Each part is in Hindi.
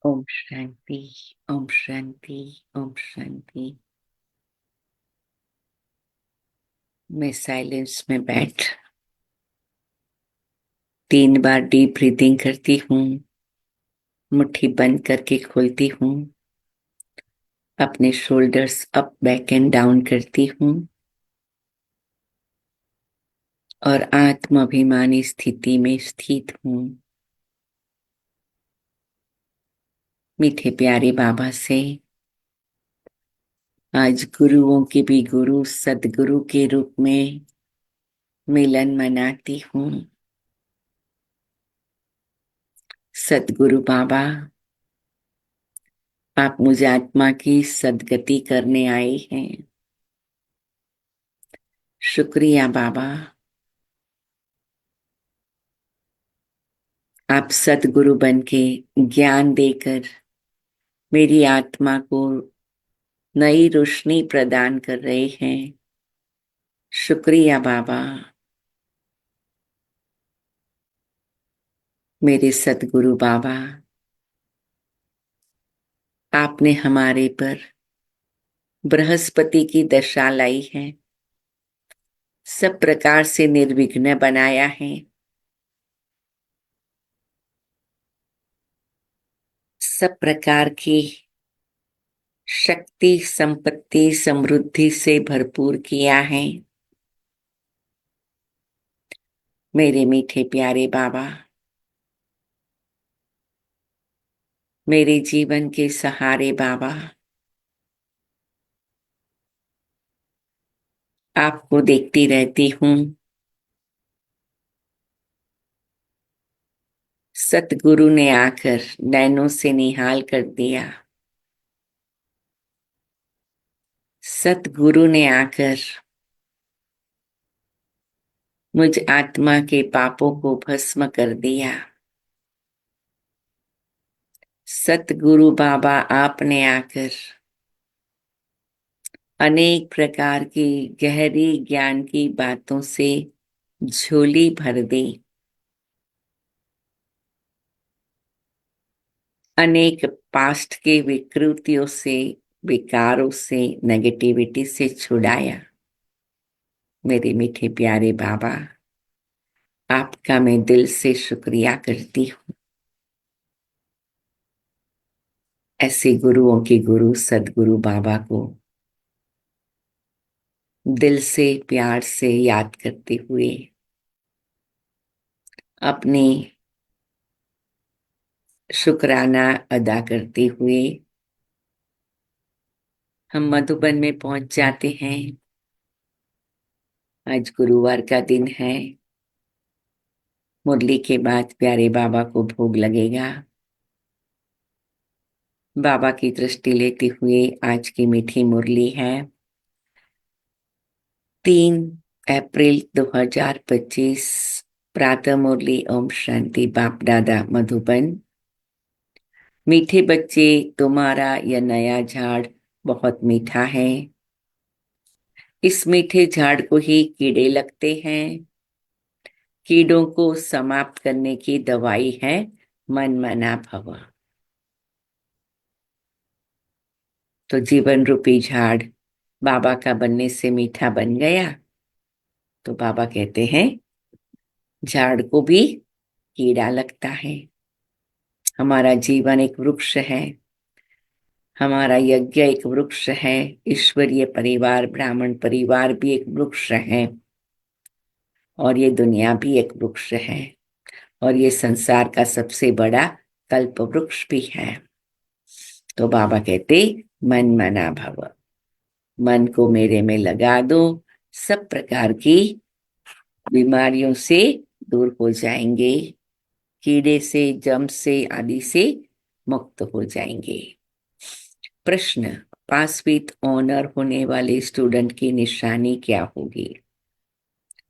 ओम शांति। ओम शांति। ओम शांति। मैं साइलेंस में बैठ 3 बार डीप ब्रीदिंग करती हूँ। मुट्ठी बंद करके खोलती हूँ। अपने shoulders up back and down करती हूँ और आत्माभिमानी स्थिति में स्थित हूँ। मीठे प्यारे बाबा से आज गुरुओं के भी गुरु सदगुरु के रूप में मिलन मनाती हूँ। सदगुरु बाबा, आप मुझे आत्मा की सदगति करने आए हैं। शुक्रिया बाबा। आप सतगुरु बन के ज्ञान देकर मेरी आत्मा को नई रोशनी प्रदान कर रहे हैं। शुक्रिया बाबा। मेरे सतगुरु बाबा, आपने हमारे पर बृहस्पति की दशा लाई है, सब प्रकार से निर्विघ्न बनाया है। सब प्रकार की शक्ति संपत्ति समृद्धि से भरपूर किया है। मेरे मीठे प्यारे बाबा, मेरे जीवन के सहारे बाबा, आपको देखती रहती हूँ। सतगुरु ने आकर नैनों से निहाल कर दिया। सतगुरु ने आकर मुझ आत्मा के पापों को भस्म कर दिया। सतगुरु बाबा, आपने आकर अनेक प्रकार की गहरी ज्ञान की बातों से झोली भर दी। अनेक पास्ट के विकृतियों से, विकारों से, नेगेटिविटी से छुड़ाया। मेरे मीठे प्यारे बाबा, आपका मैं दिल से शुक्रिया करती हूँ। ऐसे गुरुओं के गुरु सदगुरु बाबा को दिल से प्यार से याद करते हुए अपनी शुक्राना अदा करते हुए हम मधुबन में पहुंच जाते हैं। आज गुरुवार का दिन है। मुरली के बाद प्यारे बाबा को भोग लगेगा। बाबा की दृष्टि लेते हुए आज की मीठी मुरली है 3 अप्रैल 2025। प्रातः मुरली ओम शांति। बाप दादा मधुबन। मीठे बच्चे, तुम्हारा यह नया झाड़ बहुत मीठा है। इस मीठे झाड़ को ही कीड़े लगते हैं। कीड़ों को समाप्त करने की दवाई है मन मना भव। तो जीवन रूपी झाड़ बाबा का बनने से मीठा बन गया। तो बाबा कहते हैं झाड़ को भी कीड़ा लगता है। हमारा जीवन एक वृक्ष है। हमारा यज्ञ एक वृक्ष है। ईश्वरीय परिवार ब्राह्मण परिवार भी एक वृक्ष है। और ये दुनिया भी एक वृक्ष है। और ये संसार का सबसे बड़ा कल्प वृक्ष भी है। तो बाबा कहते मन मना भव। मन को मेरे में लगा दो, सब प्रकार की बीमारियों से दूर हो जाएंगे। कीड़े से, जम से आदि से मुक्त हो जाएंगे। प्रश्न, पास विद ऑनर होने वाले स्टूडेंट की निशानी क्या होगी?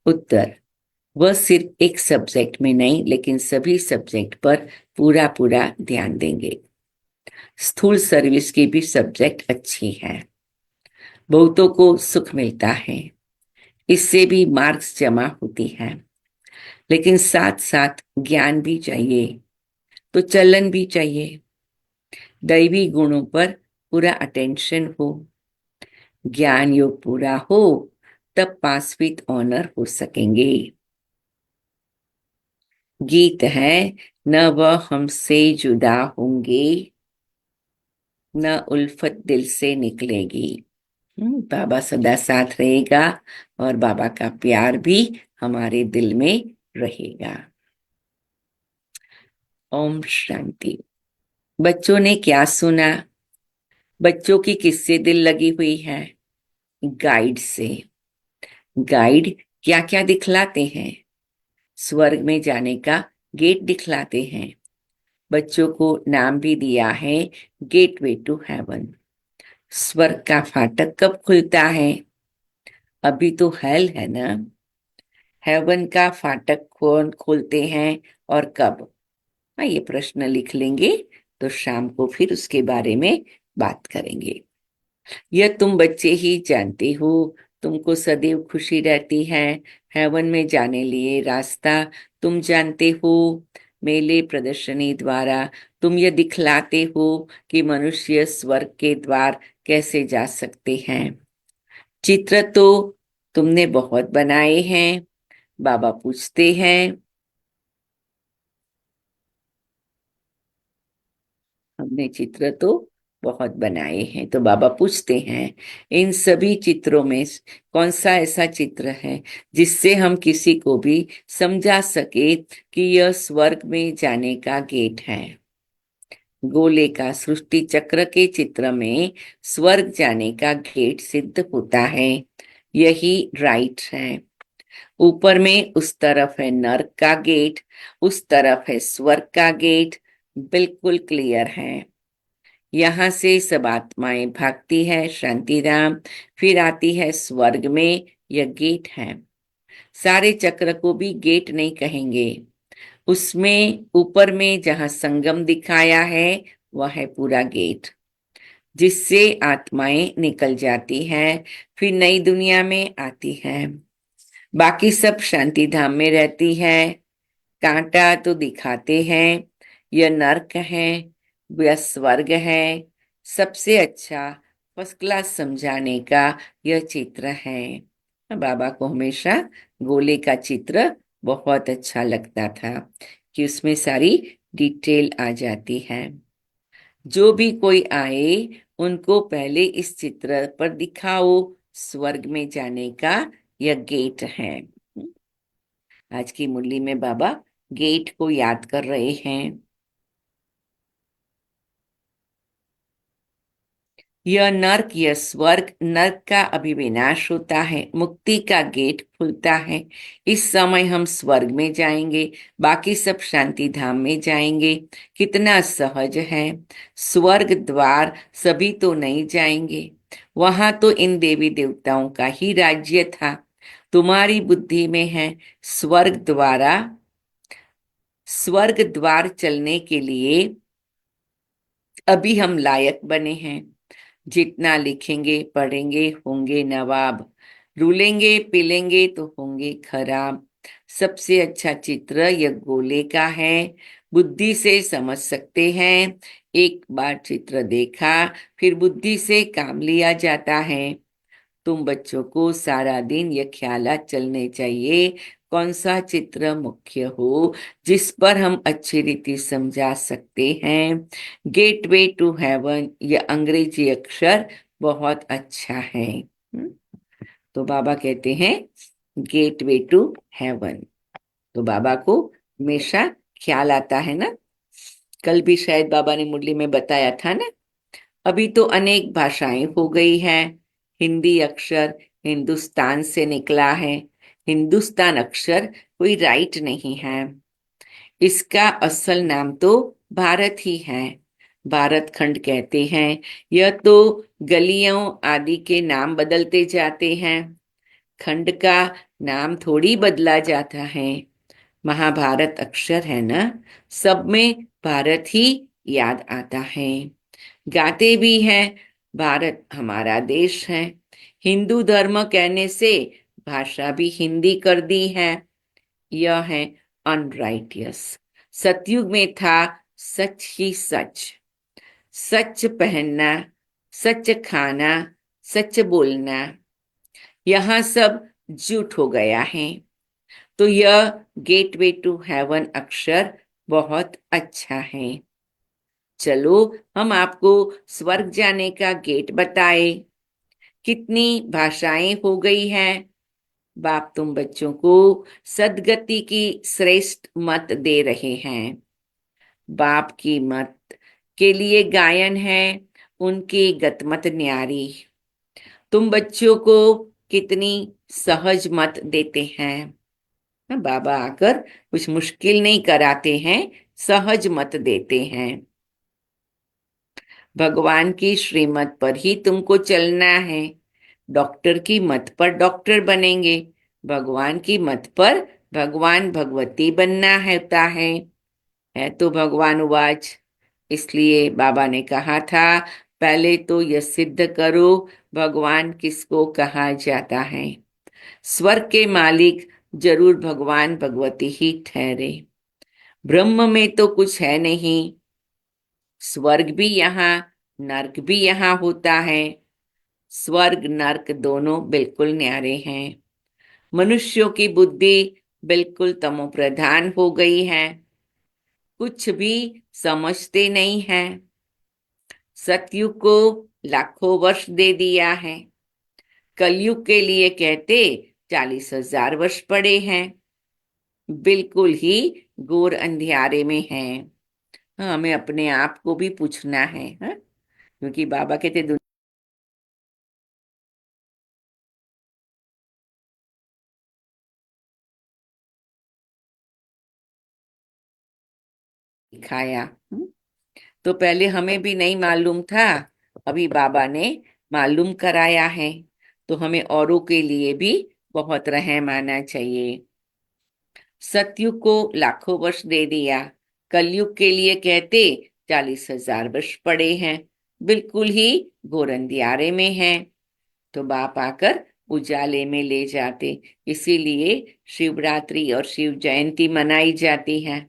उत्तर, वह सिर्फ एक सब्जेक्ट में नहीं लेकिन सभी सब्जेक्ट पर पूरा पूरा ध्यान देंगे। स्थूल सर्विस की भी सब्जेक्ट अच्छी है। बहुतों को सुख मिलता है, इससे भी मार्क्स जमा होती हैं। लेकिन साथ साथ ज्ञान भी चाहिए, तो चलन भी चाहिए। दैवी गुणों पर पूरा अटेंशन हो, ज्ञान योग पूरा हो, तब पास विद ऑनर हो सकेंगे। गीत है, न वह हमसे जुदा होंगे, न उल्फत दिल से निकलेगी। बाबा सदा साथ रहेगा और बाबा का प्यार भी हमारे दिल में रहेगा। ओम शांति। बच्चों ने क्या सुना? बच्चों की किससे दिल लगी हुई है? गाइड से। गाइड क्या क्या दिखलाते हैं? स्वर्ग में जाने का गेट दिखलाते हैं। बच्चों को नाम भी दिया है गेटवे टू हेवन। स्वर्ग का फाटक कब खुलता है? अभी तो हेल है ना। हेवन का फाटक कौन खोलते हैं और कब? हाँ, ये प्रश्न लिख लेंगे तो शाम को फिर उसके बारे में बात करेंगे। यह तुम बच्चे ही जानते हो। तुमको सदैव खुशी रहती है। हेवन में जाने लिए रास्ता तुम जानते हो। मेले प्रदर्शनी द्वारा तुम यह दिखलाते हो कि मनुष्य स्वर्ग के द्वार कैसे जा सकते हैं। चित्र तो तुमने बहुत बनाए हैं। बाबा पूछते हैं, हमने चित्र तो बहुत बनाए हैं, तो बाबा पूछते हैं, इन सभी चित्रों में कौन सा ऐसा चित्र है जिससे हम किसी को भी समझा सके कि यह स्वर्ग में जाने का गेट है? गोले का सृष्टि चक्र के चित्र में स्वर्ग जाने का गेट सिद्ध होता है। यही राइट है। ऊपर में उस तरफ है नर्क का गेट, उस तरफ है स्वर्ग का गेट। बिल्कुल क्लियर है। यहाँ से सब आत्माएं भागती है शांतिधाम, फिर आती है स्वर्ग में। यह गेट है। सारे चक्र को भी गेट नहीं कहेंगे। उसमें ऊपर में जहाँ संगम दिखाया है वह है पूरा गेट, जिससे आत्माएं निकल जाती हैं, फिर नई दुनिया में आती हैं। बाकी सब शांति धाम में रहती है। कांटा तो दिखाते हैं, यह नर्क है, यह स्वर्ग है। सबसे अच्छा फर्स्ट क्लास समझाने का यह चित्र है। बाबा को हमेशा गोले का चित्र बहुत अच्छा लगता था कि उसमें सारी डिटेल आ जाती है। जो भी कोई आए उनको पहले इस चित्र पर दिखाओ स्वर्ग में जाने का यह गेट है। आज की मुरली में बाबा गेट को याद कर रहे हैं। यह नर्क, यह स्वर्ग। नर्क का अभिविनाश होता है, मुक्ति का गेट खुलता है। इस समय हम स्वर्ग में जाएंगे, बाकी सब शांति धाम में जाएंगे। कितना सहज है। स्वर्ग द्वार सभी तो नहीं जाएंगे, वहां तो इन देवी देवताओं का ही राज्य था। तुम्हारी बुद्धि में है स्वर्ग द्वार चलने के लिए अभी हम लायक बने हैं। जितना लिखेंगे पढ़ेंगे होंगे नवाब, रूलेंगे पिलेंगे तो होंगे खराब। सबसे अच्छा चित्र यह गोले का है। बुद्धि से समझ सकते हैं। एक बार चित्र देखा फिर बुद्धि से काम लिया जाता है। तुम बच्चों को सारा दिन यह ख्यालात चलने चाहिए कौन सा चित्र मुख्य हो, जिस पर हम अच्छी रीति समझा सकते हैं। गेटवे टू हेवन, यह अंग्रेजी अक्षर बहुत अच्छा है। तो बाबा कहते हैं गेटवे टू हेवन। तो बाबा को हमेशा ख्याल आता है ना। कल भी शायद बाबा ने मुरली में बताया था ना। अभी तो अनेक भाषाएं हो गई हैं। हिंदी अक्षर हिंदुस्तान से निकला है। हिंदुस्तान अक्षर कोई राइट नहीं है। इसका असल नाम तो भारत ही है। भारत खंड कहते हैं। यह तो गलियों आदि के नाम बदलते जाते हैं। खंड का नाम थोड़ी बदला जाता है। महाभारत अक्षर है ना, सब में भारत ही याद आता है। गाते भी हैं भारत हमारा देश है। हिंदू धर्म कहने से भाषा भी हिंदी कर दी है। यह है अनराइटियस। सतयुग में था सच ही सच। सच पहनना, सच खाना, सच बोलना, यहाँ सब झूठ हो गया है। तो यह गेटवे टू हेवन अक्षर बहुत अच्छा है। चलो हम आपको स्वर्ग जाने का गेट बताए। कितनी भाषाएं हो गई हैं। बाप तुम बच्चों को सदगति की श्रेष्ठ मत दे रहे हैं। बाप की मत के लिए गायन है, उनकी गतमत न्यारी। तुम बच्चों को कितनी सहज मत देते हैं। बाबा आकर कुछ मुश्किल नहीं कराते हैं, सहज मत देते हैं। भगवान की श्रीमत पर ही तुमको चलना है। डॉक्टर की मत पर डॉक्टर बनेंगे, भगवान की मत पर भगवान भगवती बनना होता है तो भगवान उवाच। इसलिए बाबा ने कहा था, पहले तो यह सिद्ध करो भगवान किसको कहा जाता है। स्वर्ग के मालिक जरूर भगवान भगवती ही ठहरे। ब्रह्म में तो कुछ है नहीं। स्वर्ग भी यहाँ, नर्क भी यहाँ होता है। स्वर्ग नर्क दोनों बिल्कुल न्यारे हैं। मनुष्यों की बुद्धि बिल्कुल तमोप्रधान हो गई है, कुछ भी समझते नहीं है। सतयुग को लाखों वर्ष दे दिया है, कलयुग के लिए कहते 40,000 वर्ष पड़े हैं। बिल्कुल ही घोर अंधियारे में हैं। हाँ, हमें अपने आप को भी पूछना है। हाँ? क्योंकि बाबा कहते दुनिया दिखाया। तो पहले हमें भी नहीं मालूम था, अभी बाबा ने मालूम कराया है। तो हमें औरों के लिए भी बहुत रहम आना चाहिए। सतयुग को लाखों वर्ष दे दिया, कलयुग के लिए कहते 40,000 वर्ष पड़े हैं। बिल्कुल ही घोर अंधियारे में हैं। तो बाप आकर उजाले में ले जाते। इसीलिए शिवरात्रि और शिव जयंती मनाई जाती है।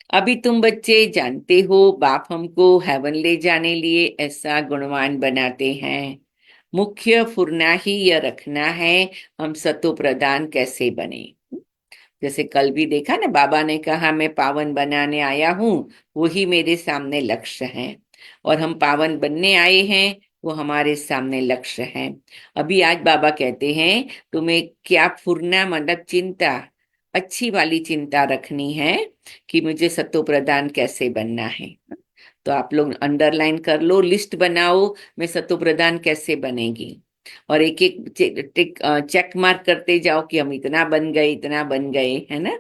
अभी तुम बच्चे जानते हो, बाप हमको हेवन ले जाने लिए ऐसा गुणवान बनाते हैं। मुख्य फुरना ही यह रखना है, हम सतो प्रधान कैसे बने। जैसे कल भी देखा ना, बाबा ने कहा मैं पावन बनाने आया हूँ, वही मेरे सामने लक्ष्य है। और हम पावन बनने आए हैं, वो हमारे सामने लक्ष्य है। अभी आज बाबा कहते हैं तुम्हें क्या फुरना मतलब चिंता, अच्छी वाली चिंता रखनी है कि मुझे सतो प्रधान कैसे बनना है। तो आप लोग अंडरलाइन कर लो, लिस्ट बनाओ, मैं सतो प्रधान कैसे बनेगी। और एक एक चेक मार्क करते जाओ कि हम इतना बन गए, इतना बन गए, है ना।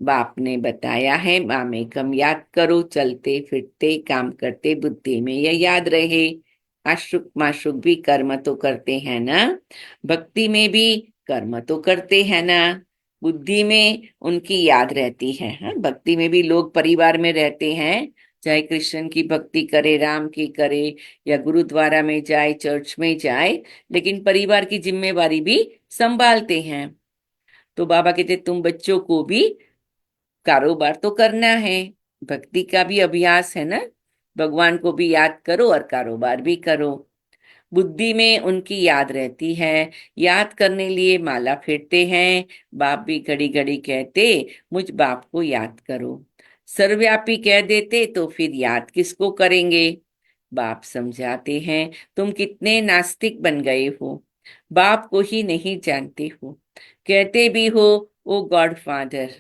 बाप ने बताया है, मामे कम याद करो, चलते फिरते काम करते बुद्धि में यह याद रहे। आशुक माशुक भी कर्म तो करते हैं ना, भक्ति में भी कर्म तो करते हैं ना, बुद्धि में उनकी याद रहती है। हाँ? भक्ति में भी लोग परिवार में रहते हैं, चाहे कृष्ण की भक्ति करे, राम की करे, या गुरुद्वारा में जाए, चर्च में जाए, लेकिन परिवार की जिम्मेवारी भी संभालते हैं। तो बाबा कहते तुम बच्चों को भी कारोबार तो करना है, भक्ति का भी अभ्यास है ना। भगवान को भी याद करो और कारोबार भी करो। बुद्धि में उनकी याद रहती है, याद करने लिए माला फेरते हैं। बाप भी घड़ी घड़ी कहते मुझ बाप को याद करो। सर्वव्यापी कह देते तो फिर याद किसको करेंगे। बाप समझाते हैं तुम कितने नास्तिक बन गए हो, बाप को ही नहीं जानते हो। कहते भी हो ओ गॉड फादर,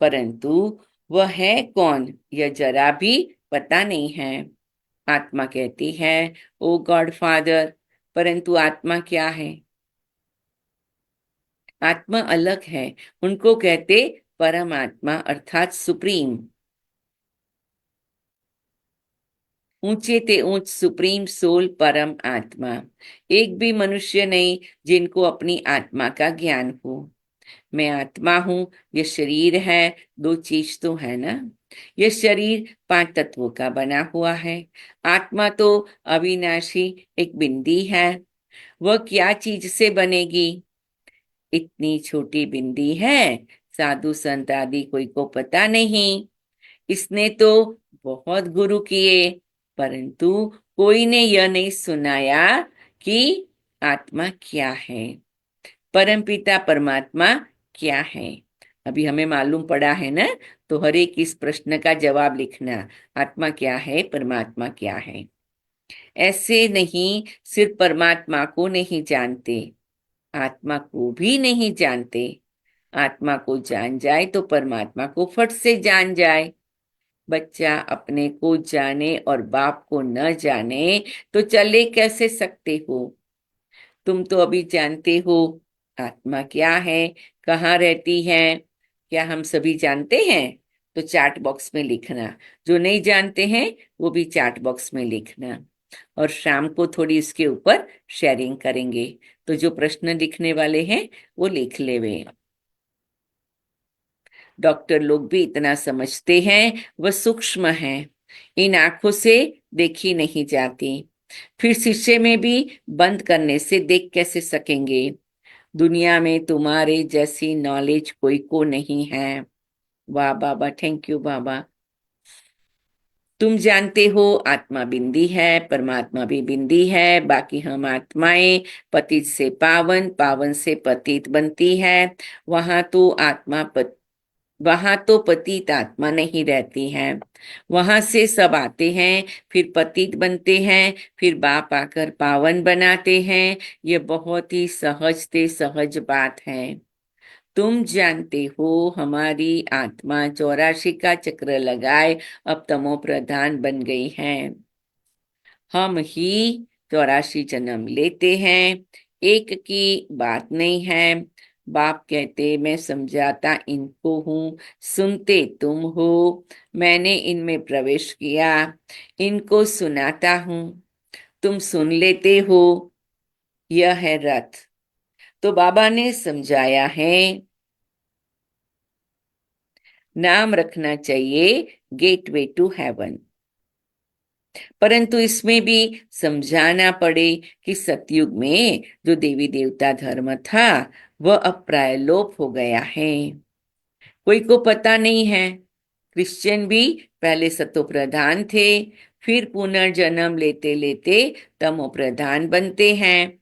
परंतु वह है कौन यह जरा भी पता नहीं है। आत्मा कहती है ओ गॉड फादर, परंतु आत्मा क्या है। आत्मा अलग है, उनको कहते परमात्मा अर्थात सुप्रीम। ऊंचे ते ऊंच सुप्रीम सोल परम आत्मा। एक भी मनुष्य नहीं जिनको अपनी आत्मा का ज्ञान हो। मैं आत्मा हूं, ये शरीर है, दो चीज तो है ना। यह शरीर 5 तत्वों का बना हुआ है। आत्मा तो अविनाशी एक बिंदी है, वह क्या चीज से बनेगी। इतनी छोटी बिंदी है, साधु संत आदि कोई को पता नहीं। इसने तो बहुत गुरु किए, परंतु कोई ने यह नहीं सुनाया कि आत्मा क्या है, परमपिता परमात्मा क्या है। अभी हमें मालूम पड़ा है ना, तो हर एक इस प्रश्न का जवाब लिखना, आत्मा क्या है, परमात्मा क्या है। ऐसे नहीं, सिर्फ परमात्मा को नहीं जानते, आत्मा को भी नहीं जानते। आत्मा को जान जाए तो परमात्मा को फट से जान जाए। बच्चा अपने को जाने और बाप को न जाने तो चले कैसे सकते हो। तुम तो अभी जानते हो आत्मा क्या है, कहाँ रहती है, क्या हम सभी जानते हैं? तो चैट बॉक्स में लिखना। जो नहीं जानते हैं वो भी चैट बॉक्स में लिखना, और शाम को थोड़ी इसके ऊपर शेयरिंग करेंगे। तो जो प्रश्न लिखने वाले हैं वो लिख ले वे। डॉक्टर लोग भी इतना समझते हैं, वह सूक्ष्म है, इन आंखों से देखी नहीं जाती। फिर शीशे में भी बंद करने से देख कैसे सकेंगे। दुनिया में तुम्हारे जैसी नॉलेज कोई को नहीं है। वाह बाबा, थैंक यू बाबा। तुम जानते हो आत्मा बिंदी है, परमात्मा भी बिंदी है, बाकी हम आत्माएं पतित से पावन, पावन से पतित बनती है। वहां तो आत्मा वहां तो पतित आत्मा नहीं रहती है। वहां से सब आते हैं, फिर पतित बनते हैं, फिर बाप आकर पावन बनाते हैं। ये बहुत ही सहज से सहज बात है। तुम जानते हो हमारी आत्मा 84 का चक्र लगाए अब तमो प्रधान बन गई है। हम ही 84 जन्म लेते हैं, एक की बात नहीं है। बाप कहते मैं समझाता इनको हूँ, सुनते तुम हो। मैंने इनमें प्रवेश किया, इनको सुनाता हूँ, तुम सुन लेते हो। यह है रथ। तो बाबा ने समझाया है, नाम रखना चाहिए गेटवे टू हेवन। परंतु इसमें भी समझाना पड़े कि सतयुग में जो देवी देवता धर्म था वह अब प्राय लोप हो गया है। कोई को पता नहीं है, क्रिश्चियन भी पहले सतो प्रधान थे, फिर पुनर्जन्म लेते लेते तमो प्रधान बनते हैं।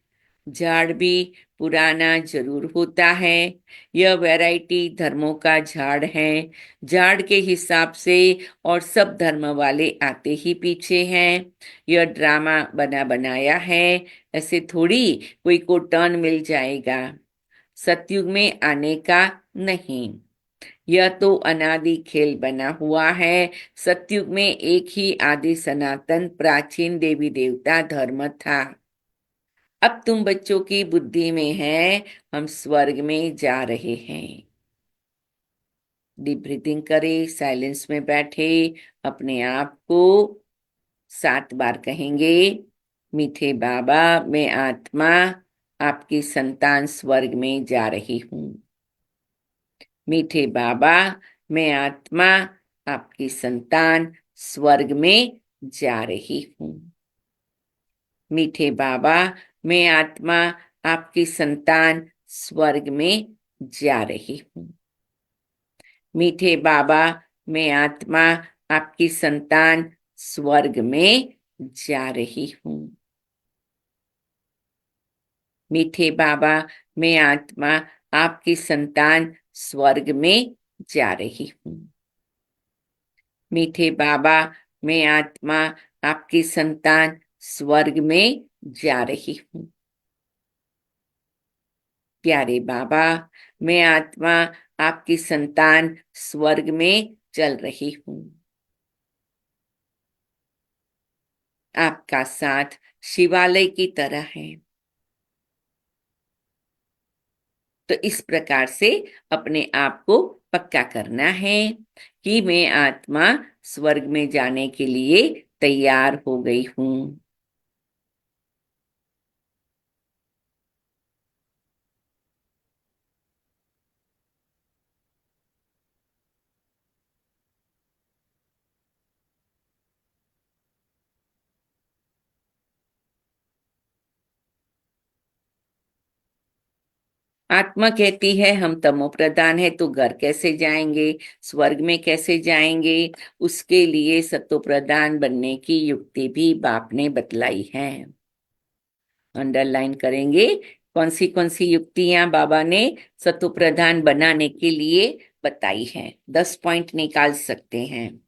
झाड़ भी पुराना जरूर होता है। यह वैरायटी धर्मों का झाड़ है। झाड़ के हिसाब से और सब धर्म वाले आते ही पीछे हैं। यह ड्रामा बना बनाया है, ऐसे थोड़ी कोई को टर्न मिल जाएगा। सतयुग में आने का नहीं, यह तो अनादि खेल बना हुआ है। सतयुग में एक ही आदि सनातन प्राचीन देवी देवता धर्म था। अब तुम बच्चों की बुद्धि में है, हम स्वर्ग में जा रहे हैं। डीप ब्रीथिंग करें, साइलेंस में बैठे, अपने आप को 7 बार कहेंगे, मीठे बाबा मैं आत्मा आपकी संतान स्वर्ग में जा रही हूँ। मीठे बाबा मैं आत्मा आपकी संतान स्वर्ग में जा रही हूँ। मीठे बाबा मैं आत्मा आपकी संतान स्वर्ग में जा रही हूँ। मीठे बाबा मैं आत्मा आपकी संतान स्वर्ग में जा रही हूँ। मीठे बाबा मैं आत्मा आपकी संतान स्वर्ग में जा रही हूँ। मीठे बाबा मैं आत्मा आपकी संतान स्वर्ग में जा रही हूँ। प्यारे बाबा मैं आत्मा आपकी संतान स्वर्ग में चल रही हूँ। आपका साथ शिवालय की तरह है। तो इस प्रकार से अपने आप को पक्का करना है कि मैं आत्मा स्वर्ग में जाने के लिए तैयार हो गई हूँ। आत्मा कहती है हम तमो प्रधान है तो घर कैसे जाएंगे, स्वर्ग में कैसे जाएंगे। उसके लिए सत्व प्रधान बनने की युक्ति भी बाप ने बतलाई है। अंडरलाइन करेंगे कौन सी युक्तियां बाबा ने सत्व प्रधान बनाने के लिए बताई हैं। 10 पॉइंट निकाल सकते हैं।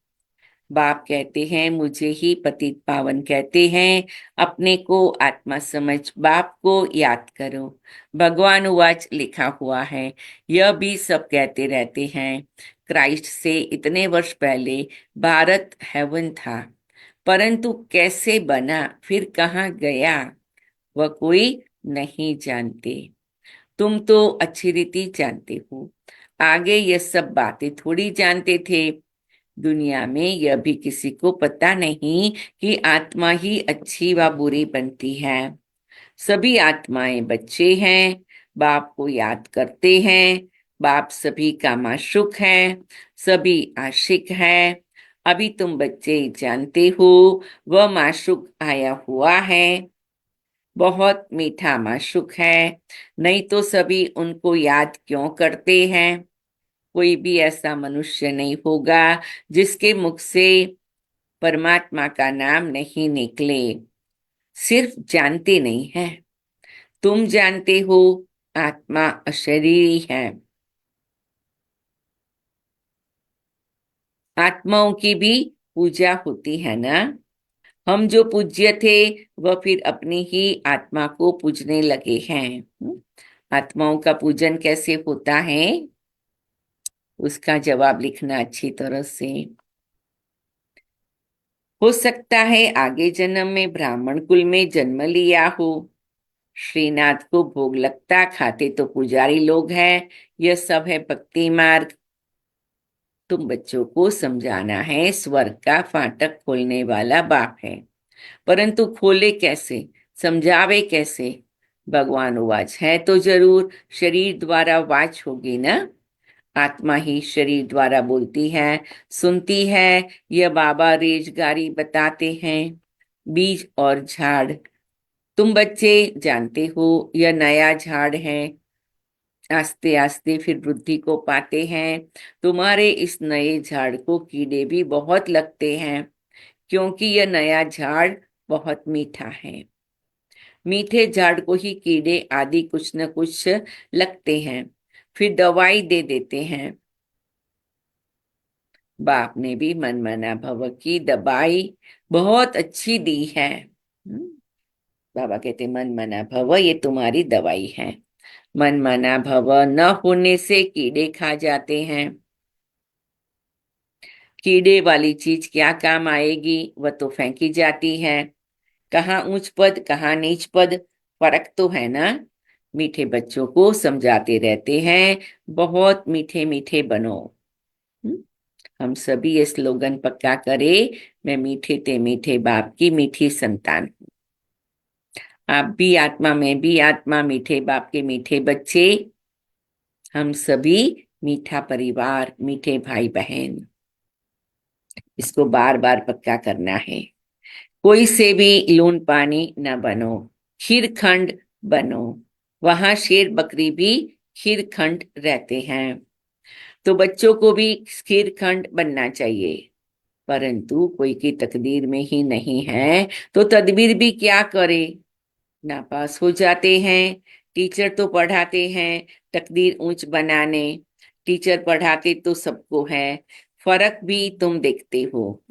बाप कहते हैं मुझे ही पतित पावन कहते हैं, अपने को आत्मा समझ बाप को याद करो। भगवान उवाच लिखा हुआ है। यह भी सब कहते रहते हैं। क्राइस्ट से इतने वर्ष पहले भारत हेवन था, परंतु कैसे बना फिर कहाँ गया वह कोई नहीं जानते। तुम तो अच्छी रीति जानते हो, आगे ये सब बातें थोड़ी जानते थे। दुनिया में यह भी किसी को पता नहीं कि आत्मा ही अच्छी व बुरी बनती है। सभी आत्माएं बच्चे हैं, बाप को याद करते हैं। बाप सभी का माशूक है, सभी आशिक है। अभी तुम बच्चे जानते हो वह माशूक आया हुआ है, बहुत मीठा माशूक है। नहीं तो सभी उनको याद क्यों करते हैं। कोई भी ऐसा मनुष्य नहीं होगा जिसके मुख से परमात्मा का नाम नहीं निकले। सिर्फ जानते नहीं है। तुम जानते हो आत्मा अशरीरी है। आत्माओं की भी पूजा होती है ना। हम जो पूज्य थे वह फिर अपनी ही आत्मा को पूजने लगे हैं। आत्माओं का पूजन कैसे होता है उसका जवाब लिखना अच्छी तरह से। हो सकता है आगे जन्म में ब्राह्मण कुल में जन्म लिया हो। श्रीनाथ को भोग लगता खाते तो पुजारी लोग हैं। यह सब है भक्ति मार्ग। तुम बच्चों को समझाना है स्वर्ग का फाटक खोलने वाला बाप है, परंतु खोले कैसे, समझावे कैसे। भगवान उवाच है तो जरूर शरीर द्वारा वाच होगी ना। आत्मा ही शरीर द्वारा बोलती है, सुनती है। यह बाबा रेजगारी बताते हैं। बीज और झाड़ तुम बच्चे जानते हो, यह नया झाड़ है। आस्ते आस्ते फिर वृद्धि को पाते हैं। तुम्हारे इस नए झाड़ को कीड़े भी बहुत लगते हैं, क्योंकि यह नया झाड़ बहुत मीठा है। मीठे झाड़ को ही कीड़े आदि कुछ न कुछ लगते हैं, फिर दवाई दे देते हैं। बाप ने भी मनमाना भव की दवाई बहुत अच्छी दी है। बाबा कहते मनमाना भव ये तुम्हारी दवाई है। मनमाना भव न होने से कीड़े खा जाते हैं। कीड़े वाली चीज क्या काम आएगी, वह तो फेंकी जाती है। कहाँ ऊंच पद कहाँ नीच पद, फर्क तो है ना। मीठे बच्चों को समझाते रहते हैं, बहुत मीठे मीठे बनो। हम्म, हम सभी ये स्लोगन पक्का करें। मैं मीठे ते मीठे बाप की मीठी संतान हूँ। आप भी आत्मा, मैं भी आत्मा, मीठे बाप के मीठे बच्चे। हम सभी मीठा परिवार, मीठे भाई बहन। इसको बार बार पक्का करना है। कोई से भी लून पानी न बनो, खीर खंड बनो। वहां शेर बकरी भी खीर खंड रहते हैं, तो बच्चों को भी खीर खंड बनना चाहिए। परंतु कोई की तकदीर में ही नहीं है तो तदबीर भी क्या करे। नापास हो जाते हैं। टीचर तो पढ़ाते हैं तकदीर ऊंच बनाने। टीचर पढ़ाते तो सबको है, फर्क भी तुम देखते हो।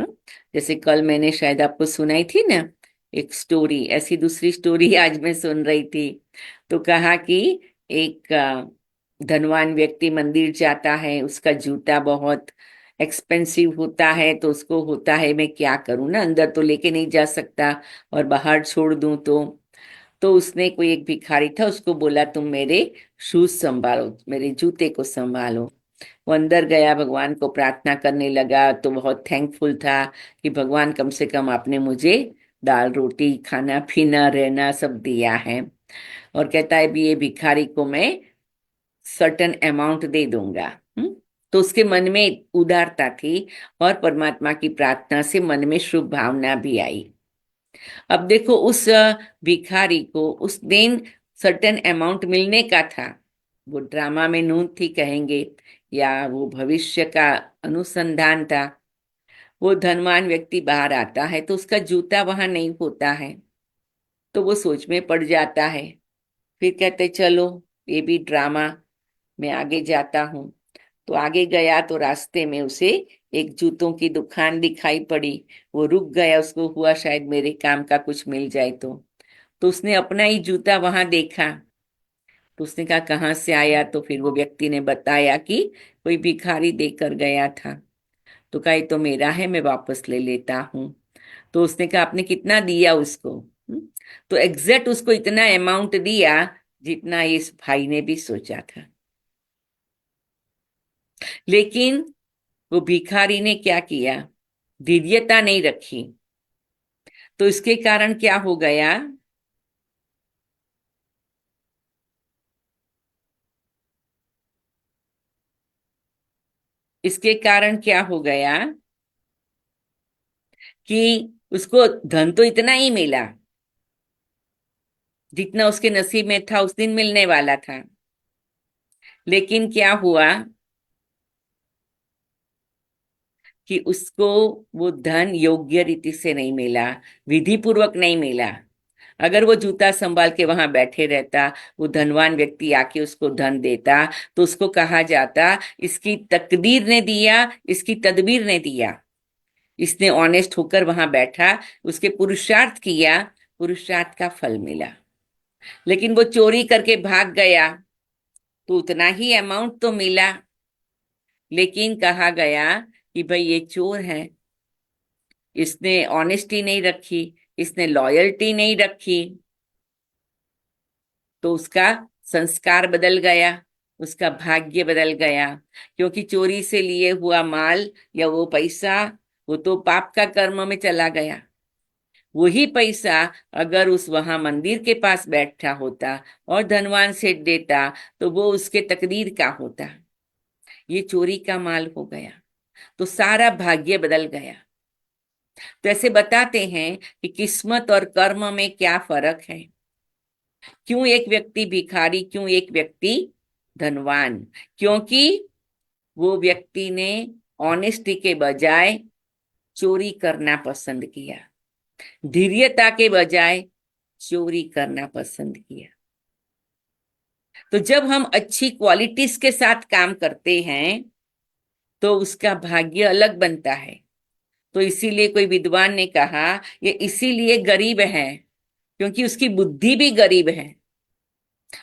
जैसे कल मैंने शायद आपको सुनाई थी ना एक स्टोरी, ऐसी दूसरी स्टोरी आज मैं सुन रही थी। तो कहा कि एक धनवान व्यक्ति मंदिर जाता है, उसका जूता बहुत एक्सपेंसिव होता है, तो उसको होता है मैं क्या करूं ना, अंदर तो लेके नहीं जा सकता और बाहर छोड़ दूं तो उसने, कोई एक भिखारी था, उसको बोला तुम मेरे शूज संभालो, मेरे जूते को संभालो। वो अंदर गया, भगवान को प्रार्थना करने लगा, तो बहुत थैंकफुल था कि भगवान कम से कम आपने मुझे दाल रोटी खाना पीना रहना सब दिया है। और कहता है भी ये भिखारी को मैं सर्टन अमाउंट दे दूंगा। तो उसके मन में उदारता थी और परमात्मा की प्रार्थना से मन में शुभ भावना भी आई। अब देखो उस भिखारी को उस दिन सर्टेन अमाउंट मिलने का था, वो ड्रामा में नून थी कहेंगे, या वो भविष्य का अनुसंधान था। वो धनवान व्यक्ति बाहर आता है तो उसका जूता वहां नहीं होता है, तो वो सोच में पड़ जाता है। फिर कहते चलो, ये भी ड्रामा, मैं आगे जाता हूँ। तो आगे गया तो रास्ते में उसे एक जूतों की दुकान दिखाई पड़ी। वो रुक गया, उसको हुआ शायद मेरे काम का कुछ मिल जाए। तो उसने अपना ही जूता वहां देखा। तो उसने कहा कहाँ से आया, तो फिर वो व्यक्ति ने बताया कि कोई भिखारी देकर गया था। तो कहा ये तो मेरा है, मैं वापस ले लेता हूँ। तो उसने कहा आपने कितना दिया उसको? तो एग्जैक्ट उसको इतना अमाउंट दिया जितना इस भाई ने भी सोचा था। लेकिन वो भिखारी ने क्या किया, दिव्यता नहीं रखी। तो इसके कारण क्या हो गया? इसके कारण क्या हो गया कि उसको धन तो इतना ही मिला जितना उसके नसीब में था, उस दिन मिलने वाला था। लेकिन क्या हुआ कि उसको वो धन योग्य रीति से नहीं मिला, विधि पूर्वक नहीं मिला। अगर वो जूता संभाल के वहां बैठे रहता, वो धनवान व्यक्ति आके उसको धन देता, तो उसको कहा जाता इसकी तकदीर ने दिया, इसकी तदबीर ने दिया। इसने ऑनेस्ट होकर वहां बैठा, उसके पुरुषार्थ किया, पुरुषार्थ का फल मिला। लेकिन वो चोरी करके भाग गया, तो उतना ही अमाउंट तो मिला, लेकिन कहा गया कि भाई ये चोर है, इसने ऑनेस्टी नहीं रखी, इसने लॉयल्टी नहीं रखी। तो उसका संस्कार बदल गया, उसका भाग्य बदल गया। क्योंकि चोरी से लिए हुआ माल या वो पैसा, वो तो पाप का कर्म में चला गया। वही पैसा अगर उस वहां मंदिर के पास बैठा होता और धनवान से देता, तो वो उसके तकदीर का होता। ये चोरी का माल हो गया, तो सारा भाग्य बदल गया। तो ऐसे बताते हैं कि किस्मत और कर्म में क्या फर्क है। क्यों एक व्यक्ति भिखारी, क्यों एक व्यक्ति धनवान? क्योंकि वो व्यक्ति ने ऑनेस्टी के बजाय चोरी करना पसंद किया, धैर्यता के बजाय चोरी करना पसंद किया। तो जब हम अच्छी क्वालिटीज के साथ काम करते हैं तो उसका भाग्य अलग बनता है। तो इसीलिए कोई विद्वान ने कहा ये इसीलिए गरीब है क्योंकि उसकी बुद्धि भी गरीब है,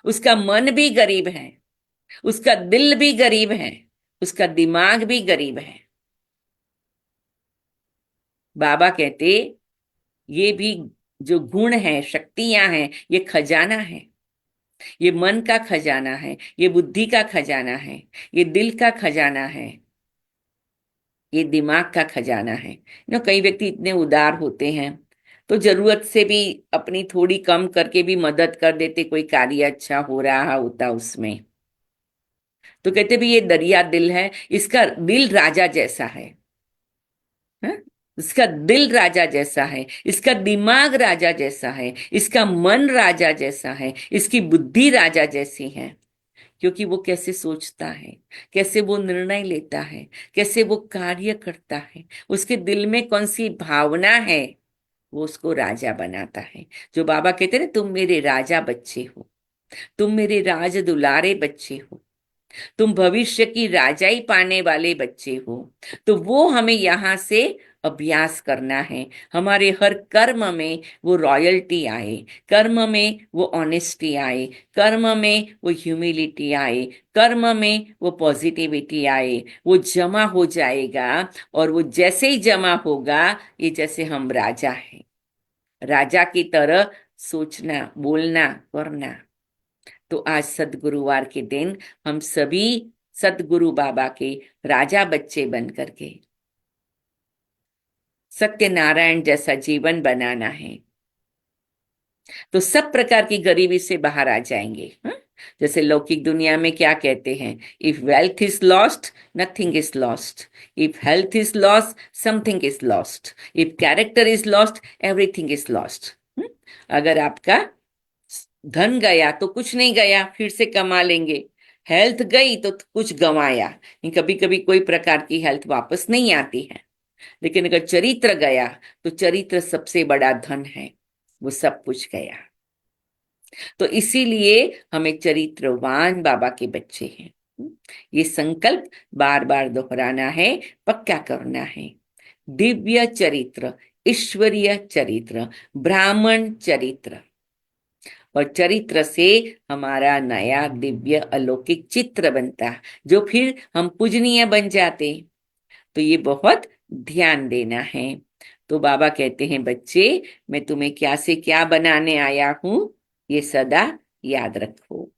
उसका मन भी गरीब है, उसका दिल भी गरीब है, उसका दिमाग भी गरीब है। बाबा कहते ये भी जो गुण है, शक्तियां हैं, ये खजाना है। ये मन का खजाना है, ये बुद्धि का खजाना है, ये दिल का खजाना है, ये दिमाग का खजाना है। कई व्यक्ति इतने उदार होते हैं तो जरूरत से भी अपनी थोड़ी कम करके भी मदद कर देते, कोई कार्य अच्छा हो रहा होता उसमें। तो कहते भी ये दरिया दिल है, इसका दिल राजा जैसा है। हाँ? इसका दिल राजा जैसा है, इसका दिमाग राजा जैसा है, इसका मन राजा जैसा है, इसकी बुद्धि राजा जैसी है। क्योंकि वो कैसे सोचता है, कैसे वो निर्णय लेता है, कैसे वो कार्य करता है, उसके दिल में कौन सी भावना है, वो उसको राजा बनाता है। जो बाबा कहते हैं ना, तुम मेरे राजा बच्चे हो, तुम मेरे राज दुलारे बच्चे हो, तुम भविष्य की राजाई पाने वाले बच्चे हो। तो वो हमें यहाँ से अभ्यास करना है। हमारे हर कर्म में वो रॉयल्टी आए, कर्म में वो ऑनेस्टी आए, कर्म में वो ह्यूमिलिटी आए, कर्म में वो पॉजिटिविटी आए। वो जमा हो जाएगा, और वो जैसे ही जमा होगा, ये जैसे हम राजा हैं, राजा की तरह सोचना, बोलना, करना। तो आज सदगुरुवार के दिन हम सभी सदगुरु बाबा के राजा बच्चे बन करके सत्यनारायण जैसा जीवन बनाना है। तो सब प्रकार की गरीबी से बाहर आ जाएंगे। हाँ? जैसे लौकिक दुनिया में क्या कहते हैं, if wealth is lost nothing is lost, if health is lost something is lost, if character is lost everything is lost. अगर आपका धन गया तो कुछ नहीं गया, फिर से कमा लेंगे। हेल्थ गई तो कुछ गंवाया। कभी कभी कोई प्रकार की हेल्थ वापस नहीं आती है, लेकिन अगर चरित्र गया तो चरित्र सबसे बड़ा धन है, वो सब कुछ गया। तो इसीलिए हमें चरित्रवान बाबा के बच्चे हैं। ये संकल्प बार बार दोहराना है, पक्का करना है। दिव्य चरित्र, ईश्वरीय चरित्र, ब्राह्मण चरित्र, और चरित्र से हमारा नया दिव्य अलौकिक चित्र बनता, जो फिर हम पूजनीय बन जाते। तो ये बहुत ध्यान देना है। तो बाबा कहते हैं, बच्चे मैं तुम्हें क्या से क्या बनाने आया हूं, ये सदा याद रखो।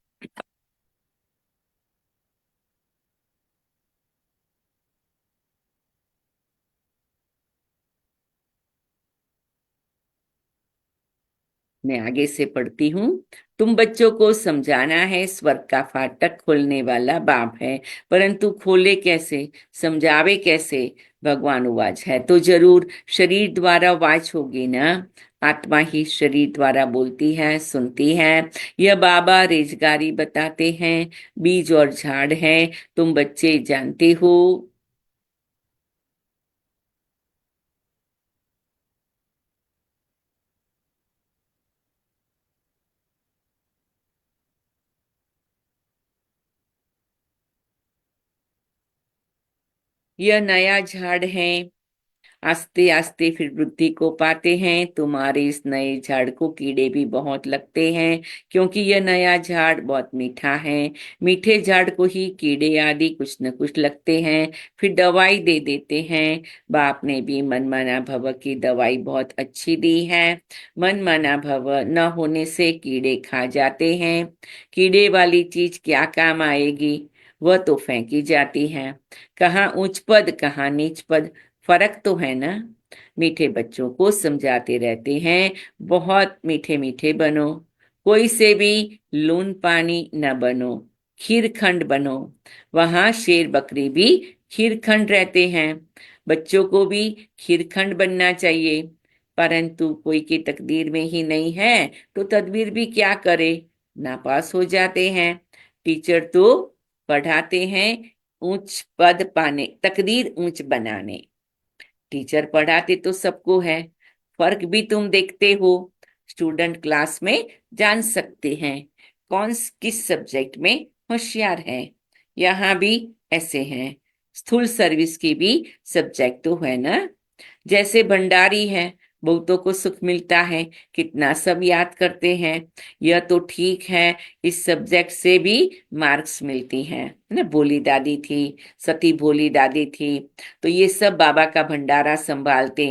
मैं आगे से पढ़ती हूँ। तुम बच्चों को समझाना है, स्वर्ग का फाटक खोलने वाला बाप है, परंतु खोले कैसे, समझावे कैसे। भगवान उवाच है तो जरूर शरीर द्वारा वाच होगी ना। आत्मा ही शरीर द्वारा बोलती है, सुनती है। यह बाबा रेजगारी बताते हैं, बीज और झाड़ है, तुम बच्चे जानते हो। यह नया झाड़ है, आस्ते आस्ते फिर वृद्धि को पाते हैं। तुम्हारे इस नए झाड़ को कीड़े भी बहुत लगते हैं, क्योंकि यह नया झाड़ बहुत मीठा है। मीठे झाड़ को ही कीड़े आदि कुछ न कुछ लगते हैं, फिर दवाई दे देते हैं। बाप ने भी मनमाना भव की दवाई बहुत अच्छी दी है। मनमाना भव न होने से कीड़े खा जाते हैं। कीड़े वाली चीज क्या काम आएगी, वह तो फेंकी जाती है। कहाँ उच्च पद कहाँ नीच पद, फर्क तो है ना। मीठे बच्चों को समझाते रहते हैं, बहुत मीठे मीठे बनो, कोई से भी लून पानी न बनो, खीरखंड बनो। वहां शेर बकरी भी खीरखंड रहते हैं। बच्चों को भी खीरखंड बनना चाहिए, परंतु कोई की तकदीर में ही नहीं है, तो तदबीर भी क्या करे, नापास हो जाते हैं। टीचर तो पढ़ाते हैं ऊंच पद पाने, तकदीर ऊंच बनाने। टीचर पढ़ाते तो सबको है, फर्क भी तुम देखते हो। स्टूडेंट क्लास में जान सकते हैं कौन किस सब्जेक्ट में होशियार है। यहाँ भी ऐसे हैं, स्थूल सर्विस की भी सब्जेक्ट तो है ना। जैसे भंडारी है, बहुतों को सुख मिलता है, कितना सब याद करते हैं। यह तो ठीक है, इस सब्जेक्ट से भी मार्क्स मिलती हैं, है ना। भोली दादी थी, सती भोली दादी थी, तो ये सब बाबा का भंडारा संभालते।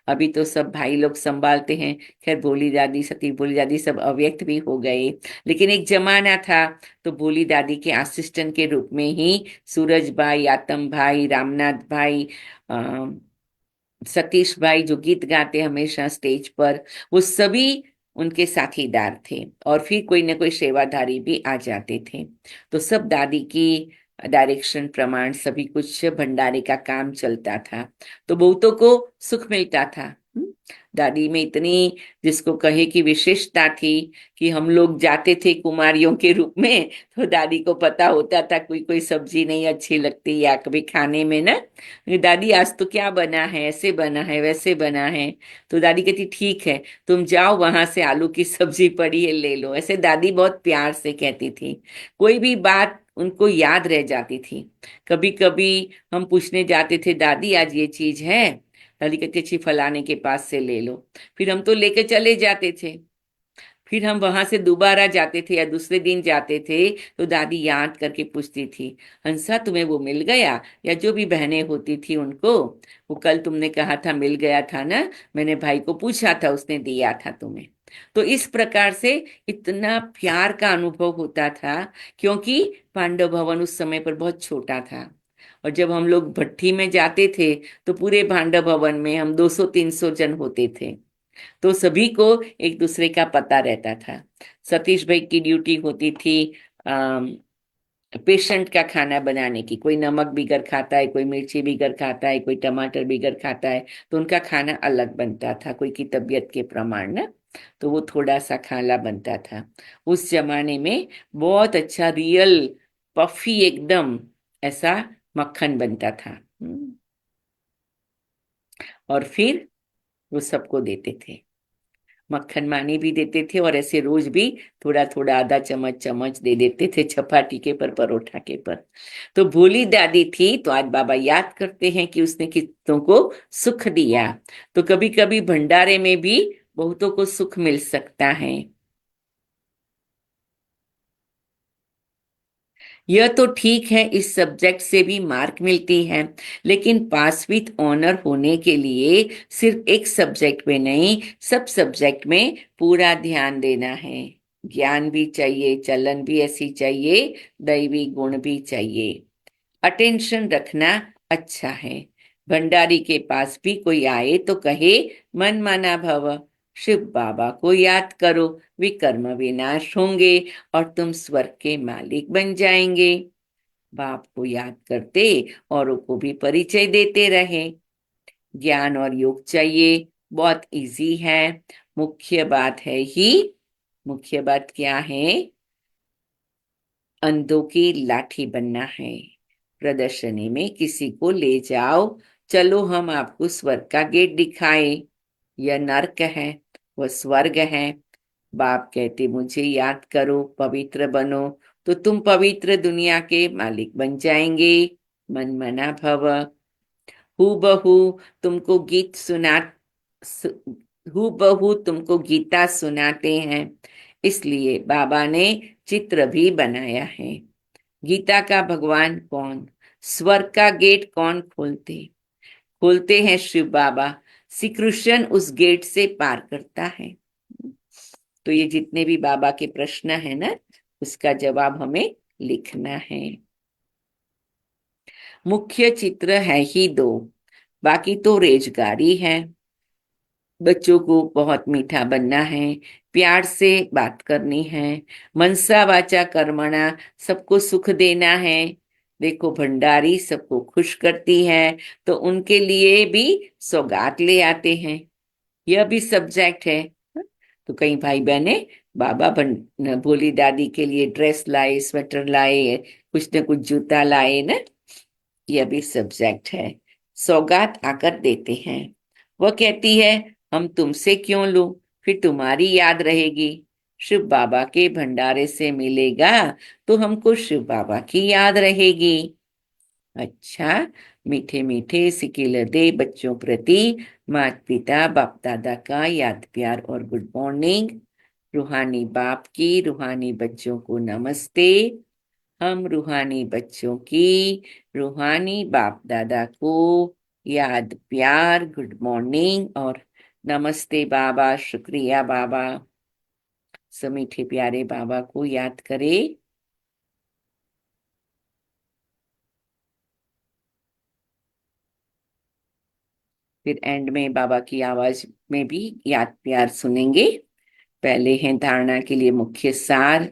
अभी तो सब भाई लोग संभालते हैं। खैर भोली दादी, सती भोली दादी सब अव्यक्त भी हो गए, लेकिन एक जमाना था तो भोली दादी के असिस्टेंट के रूप में ही सूरज भाई, आतम भाई, रामनाथ भाई, सतीश भाई जो गीत गाते हमेशा स्टेज पर, वो सभी उनके साथीदार थे। और फिर कोई ना कोई सेवाधारी भी आ जाते थे। तो सब दादी की डायरेक्शन प्रमाण सभी कुछ भंडारे का काम चलता था, तो बहुतों को सुख मिलता था। दादी में इतनी, जिसको कहे कि विशेषता थी, कि हम लोग जाते थे कुमारियों के रूप में, तो दादी को पता होता था कोई कोई सब्जी नहीं अच्छी लगती या कभी खाने में ना, दादी आज तो क्या बना है, ऐसे बना है वैसे बना है। तो दादी कहती ठीक है, तुम जाओ वहां से आलू की सब्जी पड़ी है ले लो, ऐसे दादी बहुत प्यार से कहती थी। कोई भी बात उनको याद रह जाती थी। कभी कभी हम पूछने जाते थे, दादी आज ये चीज है, दादी कहती अच्छी फलाने के पास से ले लो। फिर हम तो लेके चले जाते थे। फिर हम वहां से दोबारा जाते थे या दूसरे दिन जाते थे, तो दादी याद करके पूछती थी, हंसा तुम्हें वो मिल गया, या जो भी बहनें होती थी उनको, वो कल तुमने कहा था मिल गया था ना, मैंने भाई को पूछा था उसने दिया था तुम्हें। तो इस प्रकार से इतना प्यार का अनुभव होता था, क्योंकि पांडव भवन उस समय पर बहुत छोटा था। और जब हम लोग भट्ठी में जाते थे, तो पूरे पांडव भवन में हम 200-300 जन होते थे, तो सभी को एक दूसरे का पता रहता था। सतीश भाई की ड्यूटी होती थी पेशेंट का खाना बनाने की, कोई नमक बिगर खाता है, कोई मिर्ची बिगर खाता है, कोई टमाटर बिगर खाता है, तो उनका खाना अलग बनता था, कोई की तबीयत के प्रमाण ना, तो वो थोड़ा सा खाना बनता था। उस जमाने में बहुत अच्छा रियल पफी एकदम ऐसा मक्खन बनता था। और फिर वो सबको देते थे, मक्खन मानी भी देते थे और ऐसे रोज भी थोड़ा थोड़ा आधा चम्मच चम्मच दे देते थे चपाती के पर, परोठा के पर। तो भोली दादी थी, तो आज बाबा याद करते हैं कि उसने कितनों को सुख दिया। तो कभी कभी भंडारे में भी बहुतों को सुख मिल सकता है। यह तो ठीक है, इस सब्जेक्ट से भी मार्क मिलती है, लेकिन पास विथ ऑनर होने के लिए सिर्फ एक सब्जेक्ट में नहीं, सब सब्जेक्ट में पूरा ध्यान देना है। ज्ञान भी चाहिए, चलन भी ऐसी चाहिए, दैवी गुण भी चाहिए। अटेंशन रखना अच्छा है। भंडारी के पास भी कोई आए तो कहे, मन माना भव, शिव बाबा को याद करो, विकर्म विनाश होंगे और तुम स्वर्ग के मालिक बन जाएंगे। बाप को याद करते औरों को भी परिचय देते रहे। ज्ञान और योग चाहिए, बहुत इजी है। मुख्य बात है ही, मुख्य बात क्या है? अंधों की लाठी बनना है। प्रदर्शनी में किसी को ले जाओ, चलो हम आपको स्वर्ग का गेट दिखाए। यह नर्क है, वह स्वर्ग है। बाप कहते मुझे याद करो, पवित्र बनो, तो तुम पवित्र दुनिया के मालिक बन जाएंगे। मन मना भव। हूबहू तुमको गीत सुना सु, हूबहू तुमको गीता सुनाते हैं, इसलिए बाबा ने चित्र भी बनाया है। गीता का भगवान कौन? स्वर्ग का गेट कौन खोलते? खोलते हैं शिव बाबा। श्री कृष्ण उस गेट से पार करता है। तो ये जितने भी बाबा के प्रश्न है ना, उसका जवाब हमें लिखना है। मुख्य चित्र है ही दो, बाकी तो रेजगारी है। बच्चों को बहुत मीठा बनना है, प्यार से बात करनी है, मनसा वाचा कर्मणा, सबको सुख देना है। देखो भंडारी सबको खुश करती है, तो उनके लिए भी सौगात ले आते हैं। यह भी सब्जेक्ट है। तो कई भाई बहने बाबा भोली दादी के लिए ड्रेस लाए, स्वेटर लाए, कुछ न कुछ जूता लाए ना, यह भी सब्जेक्ट है। सौगात आकर देते हैं। वह कहती है, हम तुमसे क्यों लूं, फिर तुम्हारी याद रहेगी। शिव बाबा के भंडारे से मिलेगा तो हमको शिव बाबा की याद रहेगी। अच्छा, मीठे मीठे सिकिल दे बच्चों प्रति माता पिता बाप दादा का याद प्यार और गुड मॉर्निंग। रूहानी बाप की रूहानी बच्चों को नमस्ते। हम रूहानी बच्चों की रूहानी बाप दादा को याद प्यार, गुड मॉर्निंग और नमस्ते बाबा, शुक्रिया बाबा। समीठे प्यारे बाबा को याद करें। फिर एंड में बाबा की आवाज में भी याद प्यार सुनेंगे। पहले है धारणा के लिए मुख्य सार।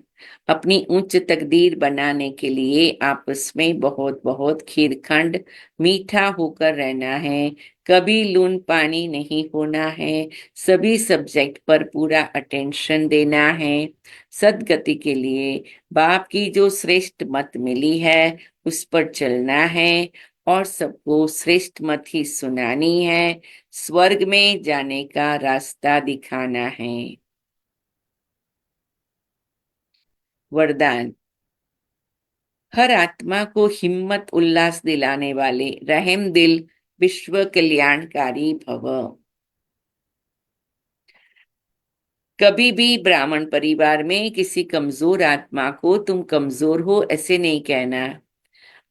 अपनी उच्च तकदीर बनाने के लिए आपस में बहुत बहुत खीरखंड मीठा होकर रहना है, कभी लून पानी नहीं होना है, सभी सब्जेक्ट पर पूरा अटेंशन देना है। सदगति के लिए बाप की जो श्रेष्ठ मत मिली है उस पर चलना है और सबको श्रेष्ठ मत ही सुनानी है। स्वर्ग में जाने का रास्ता दिखाना है। वरदान। हर आत्मा को हिम्मत उल्लास दिलाने वाले रहम दिल विश्व कल्याणकारी भव। कभी भी ब्राह्मण परिवार में किसी कमजोर आत्मा को तुम कमजोर हो ऐसे नहीं कहना।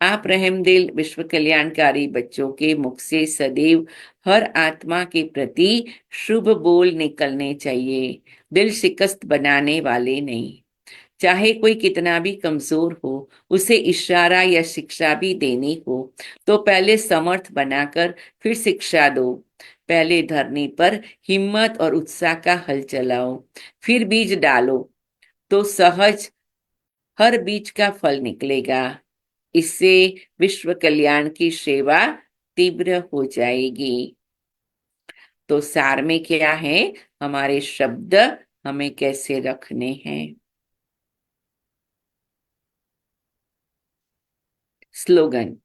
आप रहम दिल विश्व कल्याणकारी बच्चों के मुख से सदैव हर आत्मा के प्रति शुभ बोल निकलने चाहिए, दिल शिकस्त बनाने वाले नहीं। चाहे कोई कितना भी कमजोर हो, उसे इशारा या शिक्षा भी देनी हो तो पहले समर्थ बनाकर फिर शिक्षा दो। पहले धरनी पर हिम्मत और उत्साह का हल चलाओ, फिर बीज डालो, तो सहज हर बीज का फल निकलेगा। इससे विश्व कल्याण की सेवा तीव्र हो जाएगी। तो सार में क्या है? हमारे शब्द हमें कैसे रखने हैं। स्लोगन।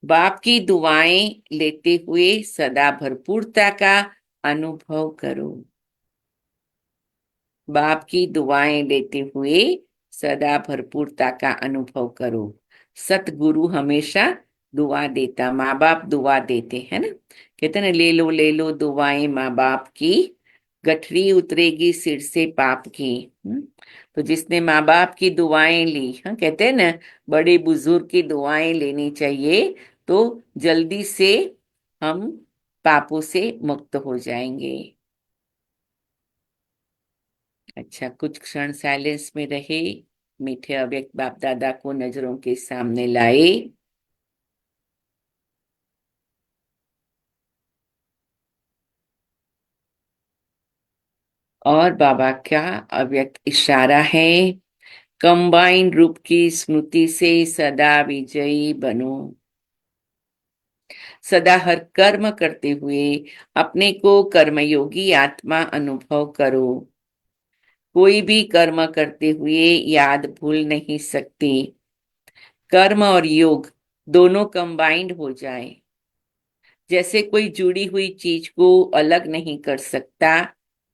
बाप की दुआएं लेते हुए सदा भरपूरता का अनुभव करो। बाप की दुआएं लेते हुए सदा भरपूरता का अनुभव करो। सतगुरु हमेशा दुआ देता, माँ बाप दुआ देते हैं ना। कहते हैं ना, ले लो दुआएं माँ बाप की, गठरी उतरेगी सिर से पाप की। तो जिसने माँ बाप की दुआएं ली, हाँ कहते हैं ना, बड़े बुजुर्ग की दुआएं लेनी चाहिए, तो जल्दी से हम पापों से मुक्त हो जाएंगे। अच्छा, कुछ क्षण साइलेंस में रहे, मीठे अव्यक्त बाप दादा को नजरों के सामने लाए। और बाबा का अव्यक्त इशारा है, कंबाइन रूप की स्मृति से सदा विजयी बनो। सदा हर कर्म करते हुए अपने को कर्मयोगी आत्मा अनुभव करो। कोई भी कर्म करते हुए याद भूल नहीं सकती। कर्म और योग दोनों कंबाइंड हो जाए, जैसे कोई जुड़ी हुई चीज को अलग नहीं कर सकता,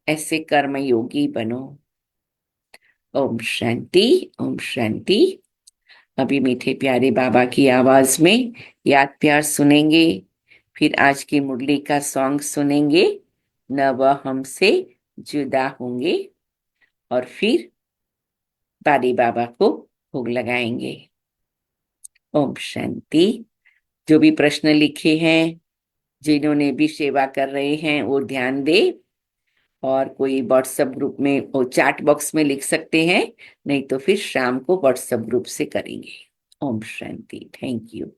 ऐसे कर्मयोगी बनो। ओम शांति, ओम शांति। अभी मीठे प्यारे बाबा की आवाज में याद प्यार सुनेंगे, फिर आज की मुरली का सॉन्ग सुनेंगे, न वह हमसे जुदा होंगे, और फिर बारी बाबा को भोग लगाएंगे। ओम शांति। जो भी प्रश्न लिखे हैं, जिन्होंने भी सेवा कर रहे हैं, वो ध्यान दे, और कोई व्हाट्सएप ग्रुप में वो चैट बॉक्स में लिख सकते हैं, नहीं तो फिर शाम को व्हाट्सएप ग्रुप से करेंगे। ओम शांति। Thank you.